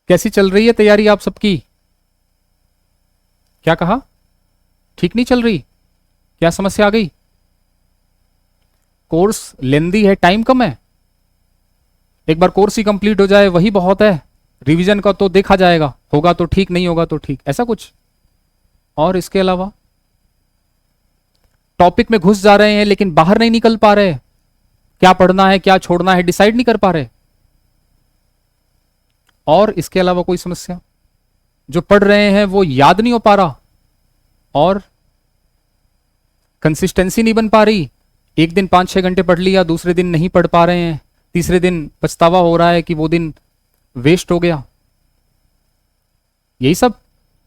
कैसी चल रही है तैयारी आप सबकी? क्या कहा? ठीक नहीं चल रही? क्या समस्या आ गई? कोर्स लेंदी है, टाइम कम है। एक बार कोर्स ही कंप्लीट हो जाए वही बहुत है। रिवीजन का तो देखा जाएगा, होगा तो ठीक, नहीं होगा तो ठीक, ऐसा कुछ। और इसके अलावा टॉपिक में घुस जा रहे हैं लेकिन बाहर नहीं निकल पा रहे। क्या पढ़ना है क्या छोड़ना है डिसाइड नहीं कर पा रहे। और इसके अलावा कोई समस्या? जो पढ़ रहे हैं वो याद नहीं हो पा रहा, और कंसिस्टेंसी नहीं बन पा रही। एक दिन 5-6 घंटे पढ़ लिया, दूसरे दिन नहीं पढ़ पा रहे हैं, तीसरे दिन पछतावा हो रहा है कि वो दिन वेस्ट हो गया। यही सब।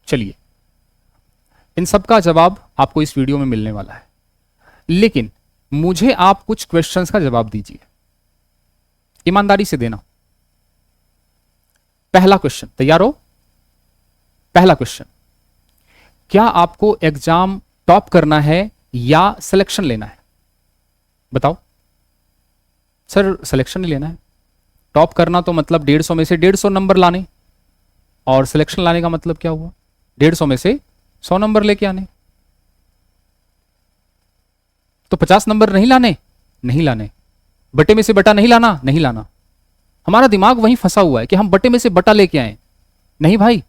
चलिए, इन सब का जवाब आपको इस वीडियो में मिलने वाला है, लेकिन मुझे आप कुछ क्वेश्चंस का जवाब दीजिए, ईमानदारी से देना। पहला क्वेश्चन, तैयार हो? पहला क्वेश्चन, क्या आपको एग्जाम टॉप करना है या सिलेक्शन लेना है? बताओ। सर सिलेक्शन ही लेना है। टॉप करना तो मतलब 150 में से 150 नंबर लाने, और सिलेक्शन लाने का मतलब क्या हुआ? 150 में से 100 नंबर लेके आने। तो 50 नंबर नहीं लाने? नहीं लाने। बटे में से बटा नहीं लाना? नहीं लाना। हमारा दिमाग वहीं फंसा हुआ है कि हम बटे में से बटा लेके आए। नहीं भाई,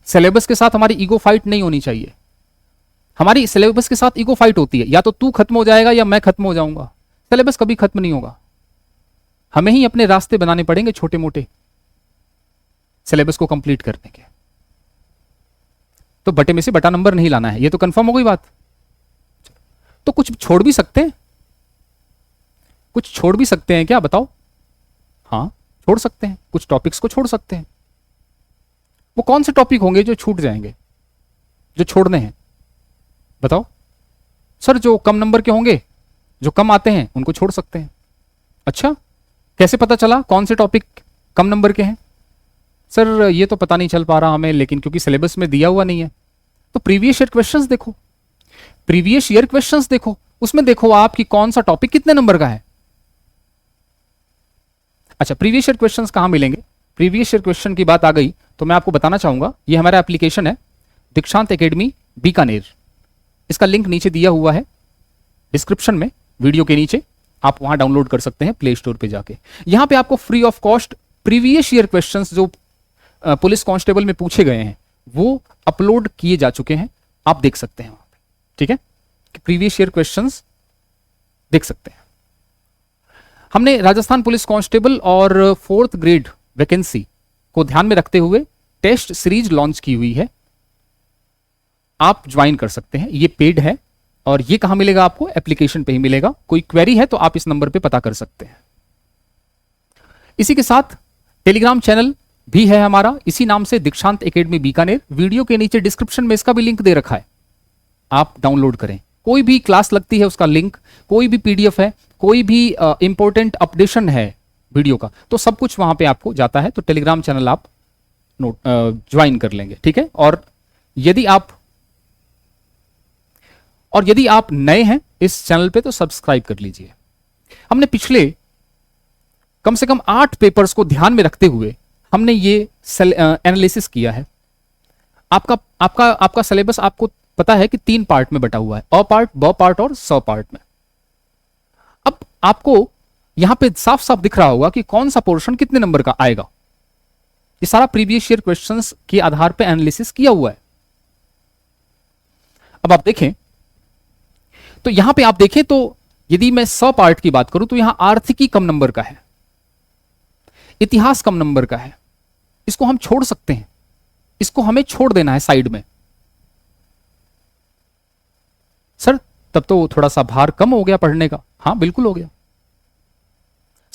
सिलेबस के साथ हमारी ईगो फाइट नहीं होनी चाहिए। हमारी सिलेबस के साथ ईगो फाइट होती है, या तो तू खत्म हो जाएगा या मैं खत्म हो जाऊंगा। सिलेबस कभी खत्म नहीं होगा। हमें ही अपने रास्ते बनाने पड़ेंगे छोटे मोटे सिलेबस को कंप्लीट करने के। तो बटे में से बटा नंबर नहीं लाना है, ये तो कंफर्म हो गई बात। तो कुछ छोड़ भी सकते हैं, कुछ छोड़ भी सकते हैं क्या? बताओ। हाँ, छोड़ सकते हैं, कुछ टॉपिक्स को छोड़ सकते हैं। वो कौन से टॉपिक होंगे जो छूट जाएंगे, जो छोड़ने हैं? बताओ। सर जो कम नंबर के होंगे, जो कम आते हैं, उनको छोड़ सकते हैं। अच्छा, कैसे पता चला कौन से टॉपिक कम नंबर के हैं? सर ये तो पता नहीं चल पा रहा हमें, लेकिन क्योंकि सिलेबस में दिया हुआ नहीं है। तो प्रीवियस ईयर क्वेश्चंस देखो, प्रीवियस ईयर क्वेश्चंस देखो, उसमें देखो आप कि कौन सा टॉपिक कितने नंबर का है। अच्छा, प्रीवियस ईयर क्वेश्चंस कहां मिलेंगे? प्रीवियस ईयर क्वेश्चन की बात आ गई तो मैं आपको बताना चाहूंगा, ये हमारा एप्लीकेशन है दीक्षांत एकेडमी बीकानेर। इसका लिंक नीचे दिया हुआ है डिस्क्रिप्शन में, वीडियो के नीचे। आप वहां डाउनलोड कर सकते हैं प्ले स्टोर पे जाके। यहां पे आपको free of cost previous year questions जो पुलिस कांस्टेबल में पूछे गए हैं वो अपलोड किए जा चुके हैं, आप देख सकते हैं वहां पे। ठीक है, कि प्रीवियस ईयर क्वेश्चंस देख सकते हैं। हमने राजस्थान पुलिस कांस्टेबल और 4th ग्रेड वैकेंसी को ध्यान में रखते हुए टेस्ट सीरीज लॉन्च की हुई है, आप ज्वाइन कर सकते हैं। ये पेड है, और ये कहां मिलेगा आपको? एप्लीकेशन पे ही मिलेगा। कोई क्वेरी है तो आप इस नंबर पे पता कर सकते हैं। इसी के साथ टेलीग्राम चैनल भी है हमारा, इसी नाम से दीक्षांत एकेडमी बीकानेर। वीडियो के नीचे डिस्क्रिप्शन में इसका भी लिंक दे रखा है, आप डाउनलोड करें। कोई भी क्लास लगती है उसका लिंक, कोई भी पीडीएफ है, कोई भी इंपॉर्टेंट अपडेशन है वीडियो का, तो सब कुछ वहां पे आपको जाता है। तो टेलीग्राम चैनल आप ज्वाइन कर लेंगे। ठीक है, और यदि आप नए हैं इस चैनल पे तो सब्सक्राइब कर लीजिए। हमने पिछले कम से कम 8 पेपर्स को ध्यान में रखते हुए हमने ये एनालिसिस किया है। आपका सिलेबस आपको पता है कि 3 पार्ट में बटा हुआ है, अ पार्ट, ब पार्ट और स पार्ट में। अब आपको यहां पे साफ साफ दिख रहा होगा कि कौन सा पोर्शन कितने नंबर का आएगा। ये सारा प्रीवियस ईयर क्वेश्चंस के आधार पे एनालिसिस किया हुआ है। अब आप देखें तो यहां पे आप देखें तो यदि मैं 100 पार्ट की बात करूं तो यहां आर्थिकी कम नंबर का है, इतिहास कम नंबर का है। इसको हम छोड़ सकते हैं, इसको हमें छोड़ देना है साइड में। सर तब तो थोड़ा सा भार कम हो गया पढ़ने का। हां बिल्कुल हो गया।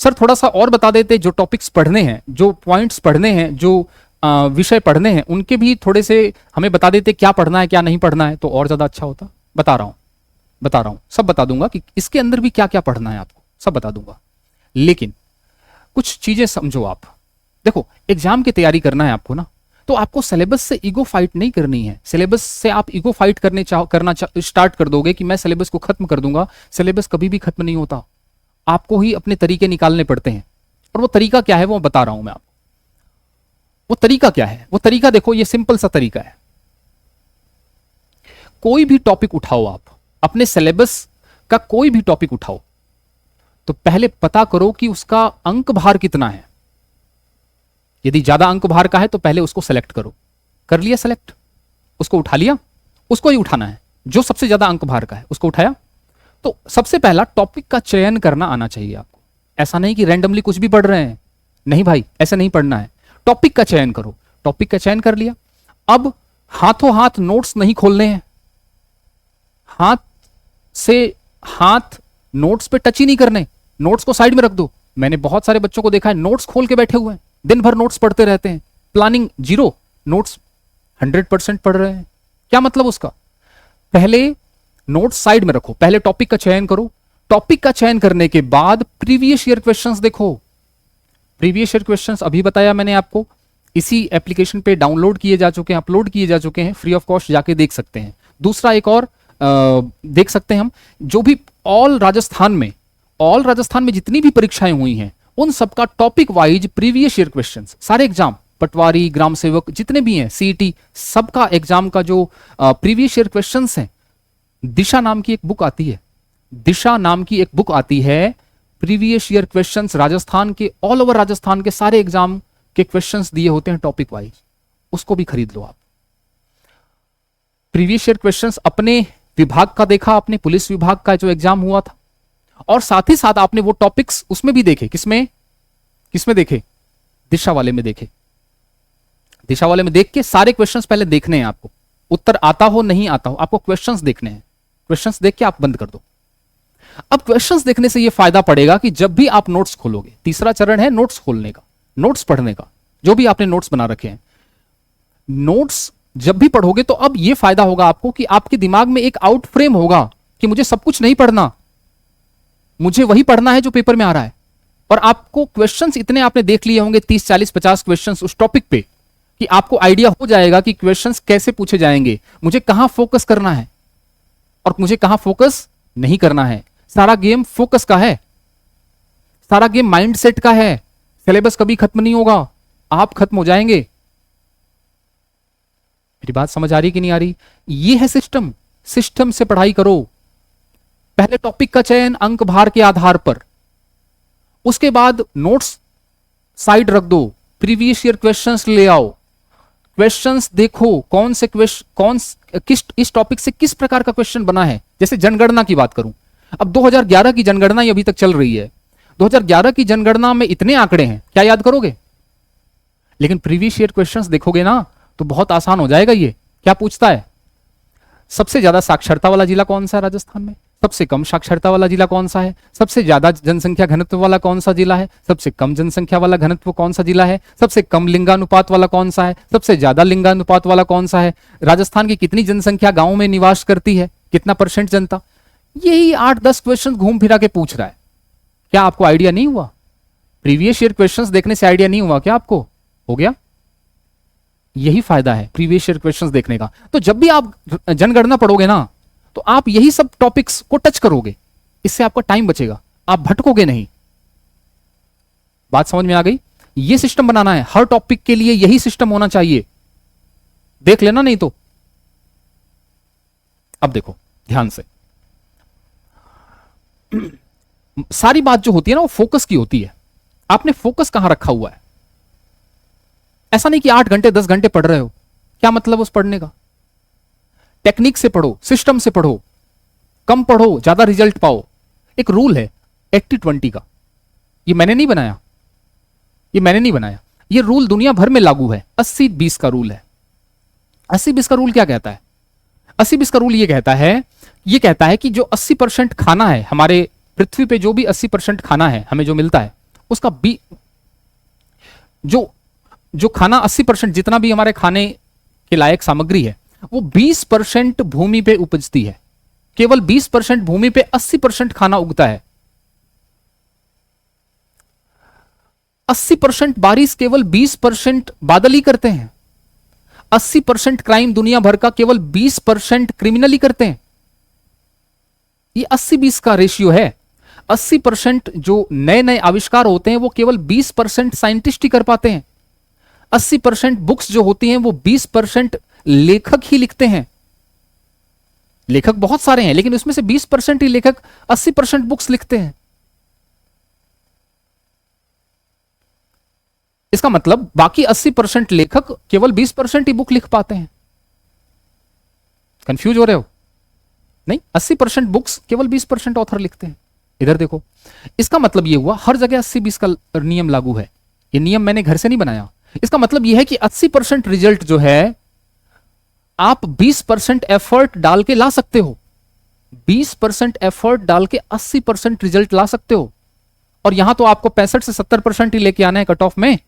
सर थोड़ा सा और बता देते, जो टॉपिक्स पढ़ने हैं, जो पॉइंट्स पढ़ने हैं, जो विषय पढ़ने हैं, उनके भी थोड़े से हमें बता देते क्या पढ़ना है क्या नहीं पढ़ना है, तो और ज्यादा अच्छा होता। बता रहा हूं, सब बता दूंगा कि इसके अंदर भी क्या क्या पढ़ना है आपको, सब बता दूंगा। लेकिन कुछ चीजें समझो आप। देखो, एग्जाम की तैयारी करना है आपको ना, तो आपको सिलेबस से ईगो फाइट नहीं करनी है। सिलेबस से आप ईगो फाइट करना स्टार्ट कर दोगे कि मैं सिलेबस को खत्म कर दूंगा, सिलेबस कभी भी खत्म नहीं होता। आपको ही अपने तरीके निकालने पड़ते हैं, और वो तरीका क्या है वो बता रहा हूं मैं आपको। वो तरीका क्या है? वो तरीका देखो, ये सिंपल सा तरीका है। कोई भी टॉपिक उठाओ, आप अपने सिलेबस का कोई भी टॉपिक उठाओ, तो पहले पता करो कि उसका अंक भार कितना है। यदि ज्यादा अंक भार का है तो पहले उसको सेलेक्ट करो। कर लिया सेलेक्ट, उसको उठा लिया, उसको ही उठाना है जो सबसे ज्यादा अंक भार का है, उसको उठाया। तो सबसे पहला टॉपिक का चयन करना आना चाहिए आपको। ऐसा नहीं कि रैंडमली कुछ भी पढ़ रहे हैं, नहीं भाई, ऐसा नहीं पढ़ना है। टॉपिक का चयन करो। टॉपिक का चयन कर लिया, अब हाथों हाथ नोट्स नहीं खोलने हैं, हाथ से हाथ नोट्स पे टच ही नहीं करने, नोट्स को साइड में रख दो। मैंने बहुत सारे बच्चों को देखा है नोट्स खोल के बैठे हुए हैं, दिन भर नोट्स पढ़ते रहते हैं, प्लानिंग जीरो, नोट्स 100% पढ़ रहे हैं। क्या मतलब उसका? पहले नोट्स साइड में रखो, पहले टॉपिक का चयन करो। टॉपिक का चयन करने के बाद प्रीवियस ईयर क्वेश्चंस देखो। प्रीवियस ईयर क्वेश्चंस अभी बताया मैंने आपको, इसी एप्लीकेशन पे डाउनलोड किए जा चुके हैं, अपलोड किए जा चुके हैं, फ्री ऑफ कॉस्ट जाके देख सकते हैं। दूसरा एक और देख सकते हैं हम, जो भी ऑल राजस्थान में जितनी भी परीक्षाएं हुई हैं उन सबका topic wise previous year questions, सारे एग्जाम, पटवारी, ग्राम सेवक, जितने भी हैं, सीईटी, सबका एग्जाम का जो प्रीवियस ईयर क्वेश्चंस हैं, दिशा नाम की एक बुक आती है, दिशा नाम की एक बुक आती है, प्रीवियस ईयर क्वेश्चंस राजस्थान के, ऑल ओवर राजस्थान के सारे एग्जाम के क्वेश्चंस दिए होते हैं टॉपिक वाइज, उसको भी खरीद लो आप। प्रीवियस ईयर क्वेश्चंस अपने विभाग का देखा आपने, पुलिस विभाग का जो एग्जाम हुआ था, और साथ ही साथ आपने वो टॉपिक्स उसमें भी देखे। किसमें देखे? दिशा वाले में देखे। दिशा वाले में देख के सारे क्वेश्चंस पहले देखने हैं आपको, उत्तर आता हो नहीं आता हो, आपको क्वेश्चंस देखने हैं। क्वेश्चंस देख के आप बंद कर दो। अब क्वेश्चंस देखने से यह फायदा पड़ेगा कि जब भी आप नोट्स खोलोगे, तीसरा चरण है नोट्स खोलने का, नोट्स पढ़ने का, जो भी आपने नोट्स बना रखे हैं, नोट्स जब भी पढ़ोगे तो अब यह फायदा होगा आपको कि आपके दिमाग में एक आउट फ्रेम होगा कि मुझे सब कुछ नहीं पढ़ना, मुझे वही पढ़ना है जो पेपर में आ रहा है। और आपको क्वेश्चंस इतने आपने देख लिए होंगे, 30, 40, 50 क्वेश्चंस उस टॉपिक पे, कि आपको आइडिया हो जाएगा कि क्वेश्चंस कैसे पूछे जाएंगे, मुझे कहां फोकस करना है और मुझे कहां फोकस नहीं करना है। सारा गेम फोकस का है, सारा गेम माइंडसेट का है। सिलेबस कभी खत्म नहीं होगा, आप खत्म हो जाएंगे। मेरी बात समझ आ रही कि नहीं आ रही? ये है सिस्टम। सिस्टम से पढ़ाई करो। पहले टॉपिक का चयन अंक भार के आधार पर, उसके बाद नोट्स साइड रख दो, प्रीवियस ईयर क्वेश्चंस ले आओ, क्वेश्चंस देखो कौन से इस टॉपिक से किस प्रकार का क्वेश्चन बना है। जैसे जनगणना की बात करूं, अब 2011 की जनगणना अभी तक चल रही है। 2011 की जनगणना में इतने आंकड़े हैं, क्या याद करोगे? लेकिन प्रीवियस ईयर क्वेश्चंस देखोगे ना तो बहुत आसान हो जाएगा। ये क्या पूछता है? सबसे ज्यादा साक्षरता वाला जिला कौन सा है राजस्थान में? सबसे कम साक्षरता वाला जिला कौन सा है? सबसे ज्यादा जनसंख्या घनत्व वाला कौन सा जिला है? सबसे कम जनसंख्या वाला घनत्व कौन सा जिला है? सबसे कम लिंगानुपात वाला कौन सा है? सबसे ज्यादा लिंगानुपात वाला कौन सा है? राजस्थान की कितनी जनसंख्या गांव में निवास करती है? कितना % जनता? यही 8-10 क्वेश्चन घूम फिरा के पूछ रहा है। क्या आपको आइडिया नहीं हुआ? प्रीवियस ईयर क्वेश्चंस देखने से आइडिया नहीं हुआ क्या आपको? हो गया। यही फायदा है प्रीवियस ईयर क्वेश्चंस देखने का। तो जब भी आप जनगणना पढ़ोगे ना तो आप यही सब टॉपिक्स को टच करोगे, इससे आपका टाइम बचेगा, आप भटकोगे नहीं। बात समझ में आ गई? ये सिस्टम बनाना है, हर टॉपिक के लिए यही सिस्टम होना चाहिए। देख लेना नहीं तो। अब देखो ध्यान से, सारी बात जो होती है ना वो फोकस की होती है। आपने फोकस कहां रखा हुआ है? ऐसा नहीं कि 8 घंटे 10 घंटे पढ़ रहे हो, क्या मतलब उस पढ़ने का? टेक्निक से पढ़ो, सिस्टम से पढ़ो, कम पढ़ो ज्यादा रिजल्ट पाओ। एक रूल है 80-20 का, ये मैंने नहीं बनाया, ये रूल दुनिया भर में लागू है। 80-20 का रूल है। 80-20 का रूल क्या कहता है? 80-20 का रूल ये कहता है कि जो 80% खाना है हमारे पृथ्वी पे, जो भी 80% खाना है हमें जो मिलता है, उसका जो खाना 80% जितना भी हमारे खाने के लायक सामग्री है वो 20% भूमि पे उपजती है। केवल 20% भूमि पे 80% खाना उगता है। 80% बारिश केवल 20% बादल ही करते हैं। 80% क्राइम दुनिया भर का केवल 20% क्रिमिनल ही करते हैं। ये 80-20 का रेशियो है। 80% जो नए नए आविष्कार होते हैं वो केवल 20% साइंटिस्ट ही कर पाते हैं। 80% बुक्स जो होती हैं वो 20% लेखक ही लिखते हैं। लेखक बहुत सारे हैं लेकिन उसमें से 20% ही लेखक 80% बुक्स लिखते हैं। इसका मतलब बाकी 80% लेखक केवल 20% ही बुक लिख पाते हैं। कंफ्यूज हो रहे हो? नहीं, 80% बुक्स केवल 20% ऑथर लिखते हैं। इधर देखो, इसका मतलब यह हुआ हर जगह 80-20 का नियम लागू है। यह नियम मैंने घर से नहीं बनाया। इसका मतलब यह है कि 80% रिजल्ट जो है आप 20% एफर्ट डाल के ला सकते हो। 20% एफर्ट डाल के 80% रिजल्ट ला सकते हो। और यहां तो आपको 65 से 70% ही लेके आना है कट ऑफ में।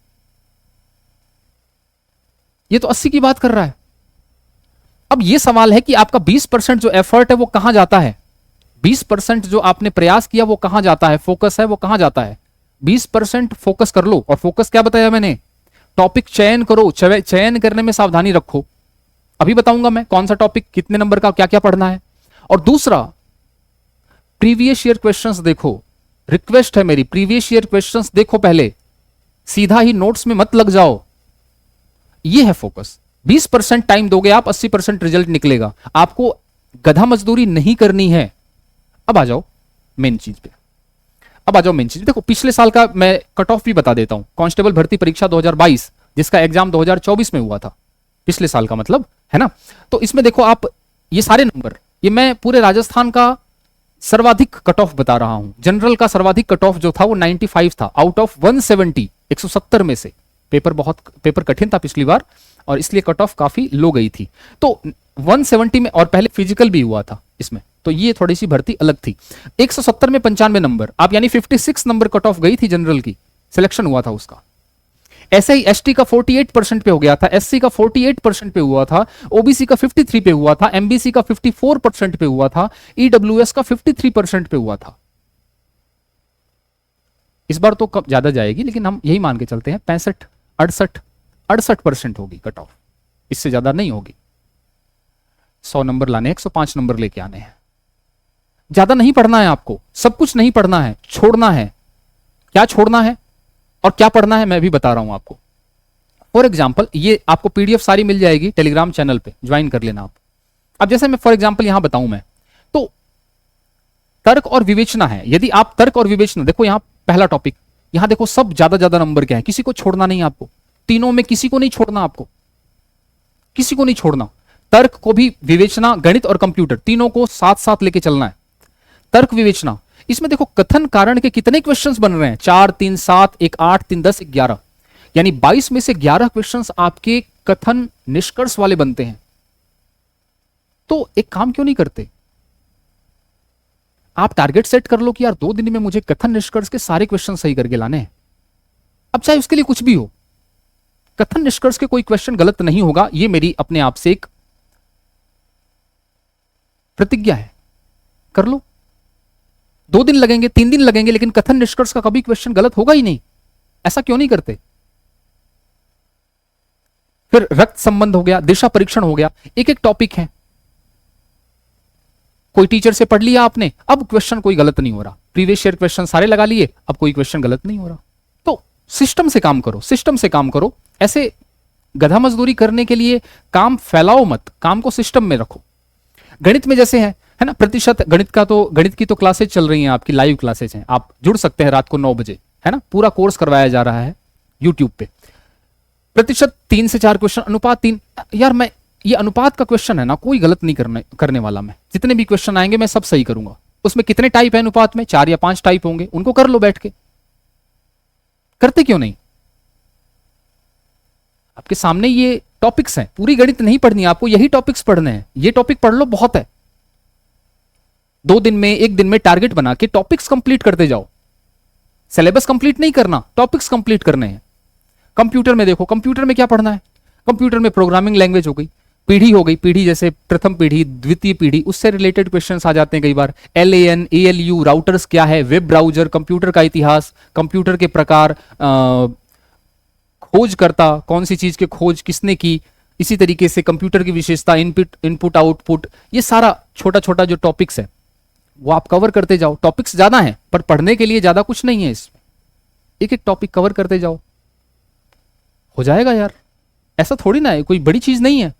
ये तो 80 की बात कर रहा है। अब यह सवाल है कि आपका 20% जो एफर्ट है वो कहां जाता है? 20% जो आपने प्रयास किया वो कहां जाता है? फोकस है वो कहां जाता है? 20% फोकस कर लो। और फोकस क्या बताया मैंने? टॉपिक चयन करो, चयन करने में सावधानी रखो। अभी बताऊंगा मैं कौन सा टॉपिक कितने नंबर का क्या क्या पढ़ना है। और दूसरा, प्रीवियस ईयर क्वेश्चंस देखो। रिक्वेस्ट है मेरी, प्रीवियस ईयर क्वेश्चंस देखो पहले, सीधा ही नोट्स में मत लग जाओ। यह है फोकस। 20% टाइम दोगे आप, 80% रिजल्ट निकलेगा। आपको गधा मजदूरी नहीं करनी है। अब आ जाओ मेन चीज पे। देखो, पिछले साल का मैं कट ऑफ भी बता देता हूं। कांस्टेबल भर्ती परीक्षा 2022 जिसका एग्जाम 2024 में हुआ था, पिछले साल का मतलब, है ना। तो इसमें देखो आप, ये सारे नंबर, ये मैं पूरे राजस्थान का सर्वाधिक कट ऑफ बता रहा हूं। जनरल का सर्वाधिक कट ऑफ जो था वो 95 था आउट ऑफ 170, 170 में से। पेपर कठिन था पिछली बार और इसलिए कट ऑफ काफी लो गई थी। तो 170 में, और पहले फिजिकल भी हुआ था इसमें, तो ये थोड़ी सी भर्ती अलग थी। 170 में 95 नंबर, आप यानी 56 नंबर कट ऑफ गई थी जनरल की, सिलेक्शन हुआ था उसका। ऐसे ही एसटी का 48% पे हो गया था, एससी का 48% पे हुआ था, ओबीसी का 53 पे हुआ था, एमबीसी का 54% पे हुआ था, ईडब्ल्यूएस का 53% पे हुआ था। इस बार तो कब ज्यादा जाएगी, लेकिन हम यही मान के चलते हैं 65, 68% होगी कट ऑफ, इससे ज्यादा नहीं होगी। 100 नंबर लाने, 105 नंबर लेके आने हैं। ज्यादा नहीं पढ़ना है आपको, सब कुछ नहीं पढ़ना है, छोड़ना है। क्या छोड़ना है और क्या पढ़ना है मैं भी बता रहा हूं आपको। फॉर एग्जाम्पल, ये आपको पीडीएफ सारी मिल जाएगी टेलीग्राम चैनल पे, ज्वाइन कर लेना आप। अब जैसे मैं फॉर एग्जाम्पल यहां बताऊं मैं, तो तर्क और विवेचना है। यदि आप तर्क और विवेचना देखो, यहां पहला टॉपिक, यहां देखो सब ज्यादा नंबर क्या है, किसी को छोड़ना नहीं आपको, तीनों में किसी को नहीं छोड़ना, आपको किसी को नहीं छोड़ना। तर्क को भी, विवेचना, गणित और कंप्यूटर, तीनों को साथ साथ लेके चलना है। तर्क विवेचना, इसमें देखो कथन कारण के कितने क्वेश्चंस बन रहे हैं? 4, 3, 7, 1, 8, 3, 10, 11, यानी 22 में से 11 क्वेश्चंस आपके कथन निष्कर्ष वाले बनते हैं। तो एक काम क्यों नहीं करते, आप टारगेट सेट कर लो कि यार 2 दिन में मुझे कथन निष्कर्ष के सारे क्वेश्चन सही करके लाने हैं। अब चाहे उसके लिए कुछ भी हो, कथन निष्कर्ष के कोई क्वेश्चन गलत नहीं होगा, ये मेरी अपने आप से एक प्रतिज्ञा है। कर लो, 2 दिन लगेंगे, 3 दिन लगेंगे, लेकिन कथन निष्कर्ष का कभी क्वेश्चन गलत होगा ही नहीं। ऐसा क्यों नहीं करते? फिर रक्त संबंध हो गया, दिशा परीक्षण हो गया, एक एक टॉपिक है। कोई टीचर से पढ़ लिया आपने, अब क्वेश्चन कोई गलत नहीं हो रहा। प्रीवियस ईयर क्वेश्चन सारे लगा लिए, अब कोई क्वेश्चन गलत नहीं हो रहा। तो सिस्टम से काम करो, सिस्टम से काम करो। ऐसे गधा मजदूरी करने के लिए काम फैलाओ मत, काम को सिस्टम में रखो। गणित में जैसे है ना, प्रतिशत गणित की तो क्लासेज चल रही हैं आपकी, लाइव क्लासेज हैं, आप जुड़ सकते हैं रात को 9 बजे, है ना। पूरा कोर्स करवाया जा रहा है यूट्यूब पे। प्रतिशत 3 से 4 क्वेश्चन, अनुपात 3। यार मैं, ये अनुपात का क्वेश्चन है ना, कोई गलत नहीं करने वाला मैं। जितने भी क्वेश्चन आएंगे मैं सब सही करूंगा। उसमें कितने टाइप है अनुपात में? 4 या 5 टाइप होंगे, उनको कर लो बैठ के। करते क्यों नहीं? आपके सामने ये टॉपिक्स हैं, पूरी गणित नहीं पढ़नी है आपको, यही टॉपिक्स पढ़ने हैं। ये टॉपिक पढ़ लो, बहुत है। 2 दिन में, 1 दिन में टारगेट बना के टॉपिक्स कंप्लीट करते जाओ। सिलेबस कंप्लीट नहीं करना, टॉपिक्स कंप्लीट करने हैं। कंप्यूटर में देखो, कंप्यूटर में क्या पढ़ना है? कंप्यूटर में प्रोग्रामिंग लैंग्वेज हो गई, पीढ़ी हो गई, पीढ़ी जैसे प्रथम पीढ़ी, द्वितीय पीढ़ी, उससे रिलेटेड क्वेश्चंस आ जाते हैं कई बार। LAN, ALU, राउटर्स क्या है, वेब ब्राउजर, कंप्यूटर का इतिहास, कंप्यूटर के प्रकार, खोजकर्ता, कौन सी चीज की खोज किसने की, इसी तरीके से कंप्यूटर की विशेषता, इनपुट आउटपुट, ये सारा छोटा छोटा जो टॉपिक्स है वो आप कवर करते जाओ। टॉपिक्स ज्यादा हैं पर पढ़ने के लिए ज्यादा कुछ नहीं है इसमें, एक एक टॉपिक कवर करते जाओ। हो जाएगा यार, ऐसा थोड़ी ना है, कोई बड़ी चीज नहीं है।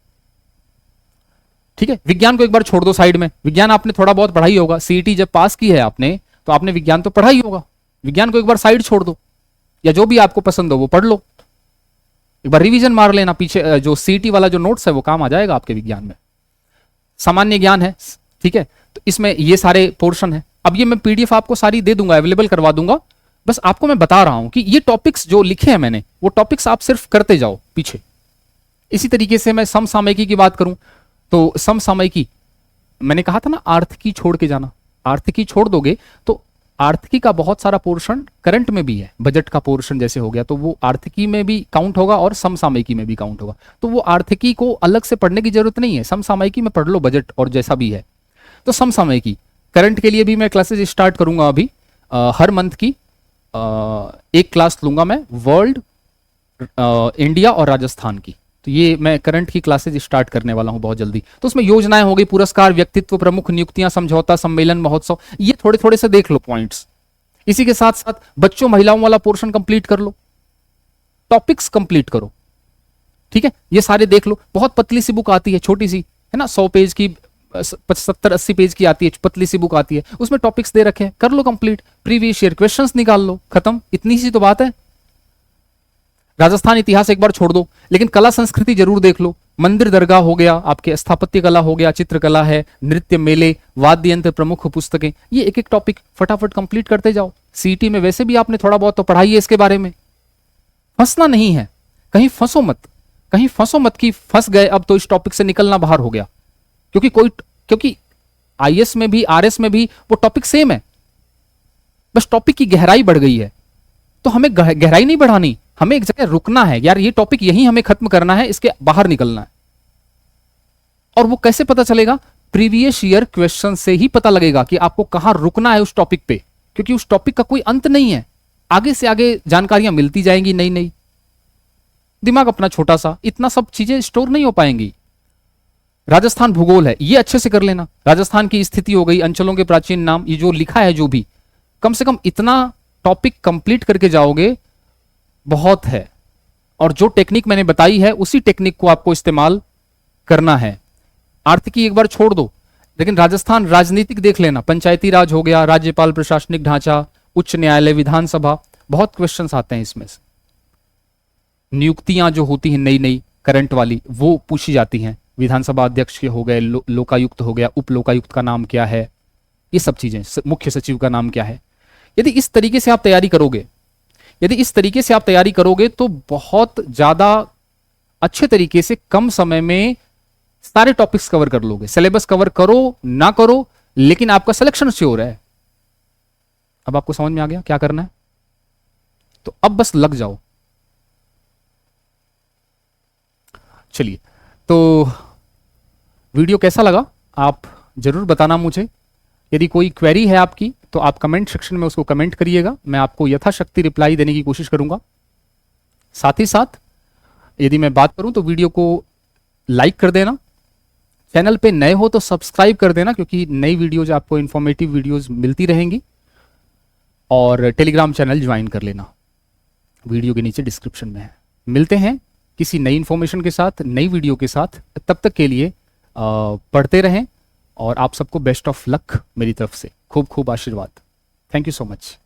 ठीक है, विज्ञान को एक बार छोड़ दो साइड में, विज्ञान आपने थोड़ा बहुत पढ़ा ही होगा, सीईटी जब पास की है आपने तो आपने विज्ञान तो पढ़ा ही होगा, विज्ञान को एक बार साइड छोड़ दो, या जो भी आपको पसंद हो वो पढ़ लो, एक बार रिवीजन मार लेना, पीछे जो सीईटी वाला जो नोट्स है वो काम आ जाएगा आपके विज्ञान में। सामान्य ज्ञान है, ठीक है, तो इसमें ये सारे पोर्शन है। अब ये मैं पीडीएफ आपको सारी दे दूंगा, अवेलेबल करवा दूंगा, बस आपको मैं बता रहा हूं कि ये टॉपिक्स जो लिखे हैं मैंने, वो टॉपिक्स आप सिर्फ करते जाओ पीछे। इसी तरीके से मैं समसामयिकी की बात करूं तो समसामयिकी मैंने कहा था ना, आर्थिकी छोड़ के जाना, आर्थिकी छोड़ दोगे तो आर्थिकी का बहुत सारा पोर्शन करंट में भी है, बजट का पोर्शन जैसे हो गया तो वो आर्थिकी में भी काउंट होगा और समसामयिकी में भी काउंट होगा, तो वो आर्थिकी को अलग से पढ़ने की जरूरत नहीं है, समसामयिकी में पढ़ लो बजट और जैसा भी है। तो समसामयिकी करंट के लिए भी मैं क्लासेस स्टार्ट करूंगा अभी, हर मंथ की एक क्लास लूंगा मैं, वर्ल्ड, इंडिया और राजस्थान की, तो ये मैं करंट की क्लासेज स्टार्ट करने वाला हूं बहुत जल्दी। तो उसमें योजनाएं हो गई, पुरस्कार, व्यक्तित्व, प्रमुख नियुक्तियां, समझौता, सम्मेलन, महोत्सव, ये थोड़े थोड़े से देख लो पॉइंट्स। इसी के साथ साथ बच्चों महिलाओं वाला पोर्शन कंप्लीट कर लो, टॉपिक्स कंप्लीट करो, ठीक है, ये सारे देख लो। बहुत पतली सी बुक आती है, छोटी सी है ना, 100 पेज की, 70-80 पेज की आती है, पतली सी बुक आती है, उसमें टॉपिक्स दे रखे हैं, कर लो कंप्लीट, प्रीवियस ईयर क्वेश्चंस निकाल लो, खत्म, इतनी सी तो बात है। राजस्थान इतिहास एक बार छोड़ दो, लेकिन कला संस्कृति जरूर देख लो, मंदिर दरगाह हो गया, आपके स्थापत्य कला हो गया, चित्रकला है, नृत्य, मेले, वाद्य यंत्र, प्रमुख पुस्तकें, ये एक एक टॉपिक फटाफट कंप्लीट करते जाओ। सीईटी में वैसे भी आपने थोड़ा बहुत तो पढ़ाई है इसके बारे में, फंसना नहीं है, कहीं फंसो मत, कहीं फंसो मत कि फंस गए अब तो इस टॉपिक से निकलना बाहर हो गया, क्योंकि आईएएस में भी आरएस में भी वो टॉपिक सेम है, बस टॉपिक की गहराई बढ़ गई है। तो हमें गहराई नहीं बढ़ानी, हमें एक जगह रुकना है, यार ये टॉपिक यहीं हमें खत्म करना है, इसके बाहर निकलना है। और वो कैसे पता चलेगा? प्रीवियस ईयर क्वेश्चन से ही पता लगेगा कि आपको कहां रुकना है उस टॉपिक पे, क्योंकि उस टॉपिक का कोई अंत नहीं है, आगे से आगे जानकारियां मिलती जाएंगी नई नई। दिमाग अपना छोटा सा, इतना सब चीजें स्टोर नहीं हो पाएंगी। राजस्थान भूगोल है, ये अच्छे से कर लेना, राजस्थान की स्थिति हो गई, अंचलों के प्राचीन नाम, ये जो लिखा है जो भी, कम से कम इतना टॉपिक कंप्लीट करके जाओगे, बहुत है। और जो टेक्निक मैंने बताई है उसी टेक्निक को आपको इस्तेमाल करना है। आर्थिकी एक बार छोड़ दो, लेकिन राजस्थान राजनीतिक देख लेना, पंचायती राज हो गया, राज्यपाल, प्रशासनिक ढांचा, उच्च न्यायालय, विधानसभा, बहुत क्वेश्चंस आते हैं इसमें से। नियुक्तियां जो होती हैं नई नई करंट वाली, वो पूछी जाती हैं, विधानसभा अध्यक्ष के हो गए, लोकायुक्त हो गया, उप लोकायुक्त का नाम क्या है, ये सब चीजें, मुख्य सचिव का नाम क्या है। यदि इस तरीके से आप तैयारी करोगे, तो बहुत ज्यादा अच्छे तरीके से कम समय में सारे टॉपिक्स कवर कर लोगे। सिलेबस कवर करो ना करो, लेकिन आपका सिलेक्शन श्योर है। अब आपको समझ में आ गया क्या करना है, तो अब बस लग जाओ। चलिए, तो वीडियो कैसा लगा आप जरूर बताना मुझे। यदि कोई क्वेरी है आपकी तो आप कमेंट सेक्शन में उसको कमेंट करिएगा, मैं आपको यथाशक्ति रिप्लाई देने की कोशिश करूंगा। साथ ही साथ यदि मैं बात करूं तो वीडियो को लाइक कर देना, चैनल पे नए हो तो सब्सक्राइब कर देना, क्योंकि नई वीडियोज आपको इंफॉर्मेटिव वीडियोज मिलती रहेंगी, और टेलीग्राम चैनल ज्वाइन कर लेना, वीडियो के नीचे डिस्क्रिप्शन में है। मिलते हैं किसी नई इंफॉर्मेशन के साथ, नई वीडियो के साथ, तब तक के लिए पढ़ते रहें, और आप सबको बेस्ट ऑफ लक मेरी तरफ से, खूब खूब आशीर्वाद। Thank you so much.